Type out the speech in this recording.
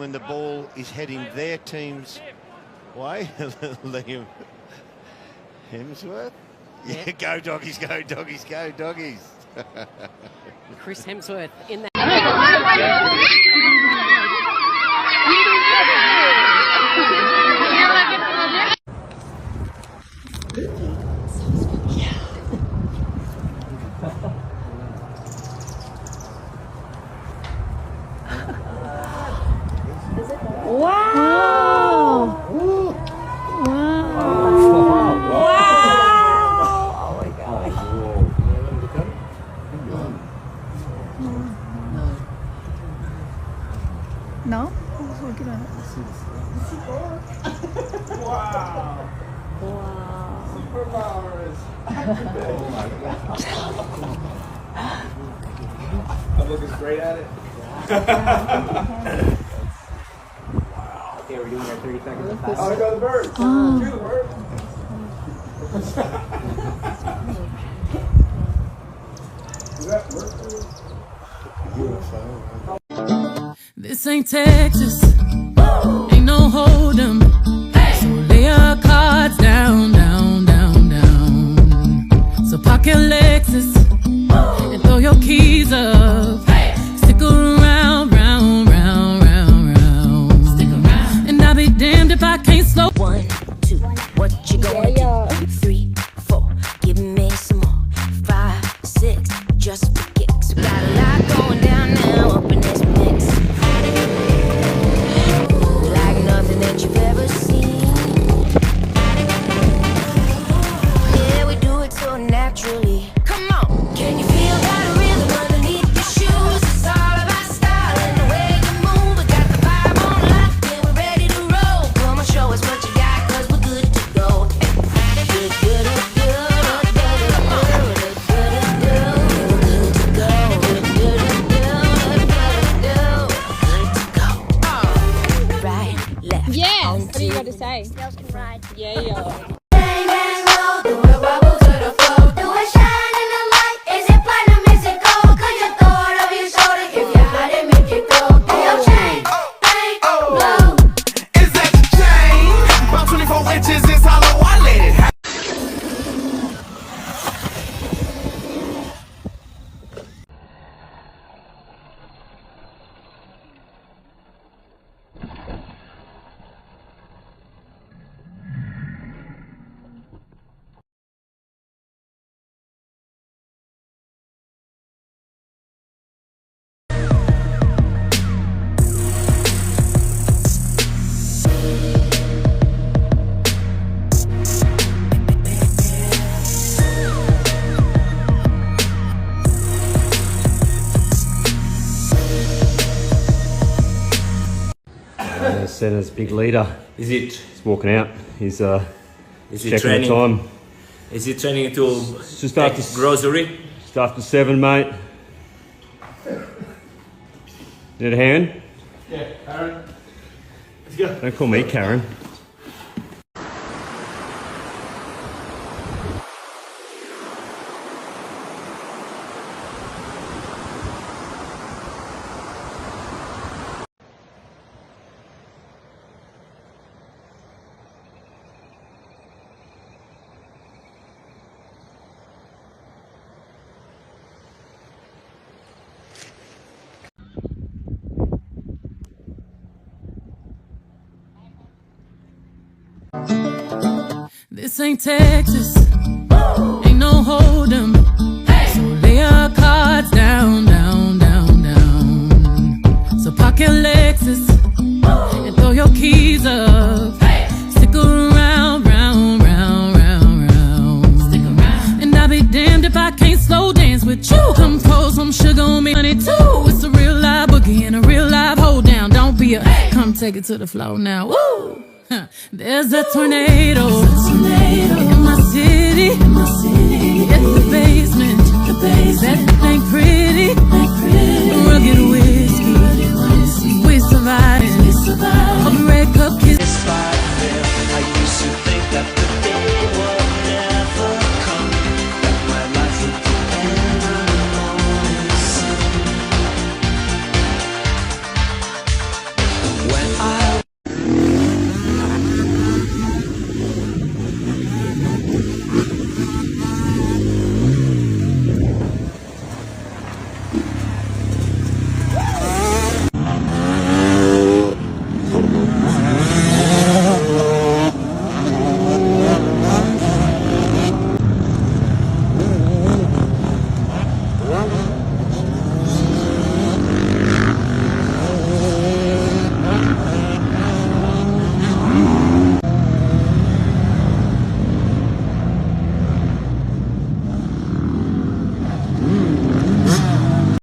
when the ball is heading their team's way. Liam Hemsworth. Yeah, go doggies, go doggies, go doggies. Chris Hemsworth in there. Wow! Wow! Oh my God! No? Look at that. Wow! Wow! Superpowers! Oh my God! I'm looking straight at it. Okay, we're doing our 30 seconds of fast. Oh, there go the birds. Oh. Shoot the bird. This ain't Texas, ain't no hold'em. So lay your cards down, down, down, down. So park your Lexus and throw your keys up. Stick around, round, round, round, round. Stick around, and I'll be damned if I can't slow. 1, 2, what you gonna do? 3, 4, give me some more. 5, 6, just for kicks. We got a lot going down now up in this mix. Like nothing that you've ever seen. Yeah, we do it so naturally. Come on, can you feel that rhythm underneath your shoes? It's all about style and the way you move. We got the vibe on lock and we're ready to roll. Come on, show us what you got, 'cause we're good to go. Good, good, good, good, good, good, good, good, good to go. Good, good, good, good, good to go. Right, left. Yes! on What do you two. got to say? Girls can ride. Yeah, yeah. Bang, bang, roll, do a bubble to the floor. Do a shine in the light. Is it platinum? Is it gold? Could you throw it over your shoulder? If you're hot, it make you go. Do your chain, bang, blow. Is that the chain? About 24 inches, it's hollow, I let it happen. Centre's big leader. Is it? He's walking out. He's Is he checking training? the time. Is he training to Just take after grocery? Just after 7, mate. Need a hand? Yeah, Aaron. Let's go. Don't call me Karen. This ain't Texas, ain't no hold'em. So lay your cards down, down, down, down. So park your Lexus and throw your keys up. Stick around, round, round, round, round. Stick around, and I'll be damned if I can't slow dance with you. Come pour some sugar on me, honey, too. It's a real live boogie and a real live hold down. Don't be a come take it to the floor now. Woo! There's a tornado in my city. It's the basement. That ain't pretty. Rugged whiskey. We survived.